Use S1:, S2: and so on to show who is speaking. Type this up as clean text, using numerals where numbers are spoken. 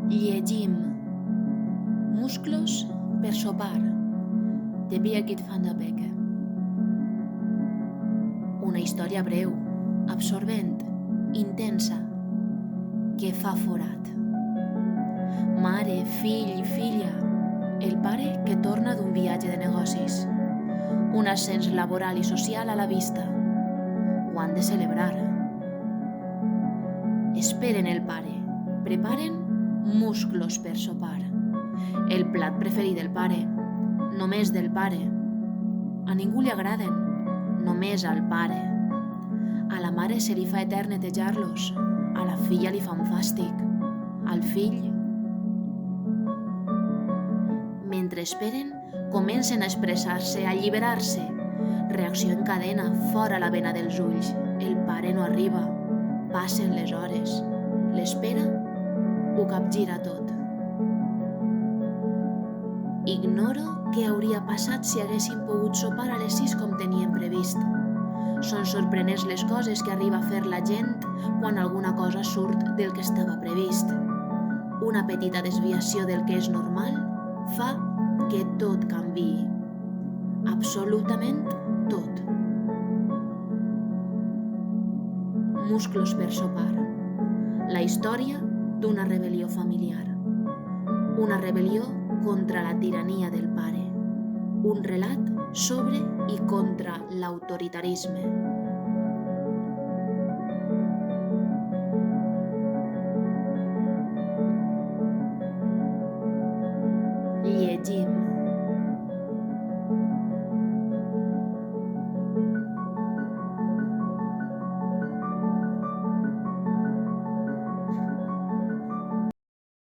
S1: Llegim Musclos per sopar de Birgit van der Becke. Una història breu, absorbent, intensa, que fa forat. Mare, fill i filla, el pare que torna d'un viatge de negocis, un ascens laboral i social a la vista. Ho han de celebrar. Esperen el pare, preparen musclos per sopar. El plat preferit del pare, només del pare. A ningú li agraden, només al pare. A la mare se li fa etern netejar-los, a la filla li fan fàstic, al fill. Mentre esperen, comencen a expressar-se, a alliberar-se. Reacció en cadena, fora la vena dels ulls. El pare no arriba. Passen les hores. L'espera ho capgira tot. Ignoro què hauria passat si haguessin pogut sopar a les 6 com tenien previst. Són sorprenents les coses que arriba a fer la gent quan alguna cosa surt del que estava previst. Una petita desviació del que és normal fa que tot canviï. Absolutament tot. Musclos per sopar. La història d'una rebel·lió familiar. Una rebel·lió contra la tirania del pare. Un relat sobre i contra l'autoritarisme. Llegim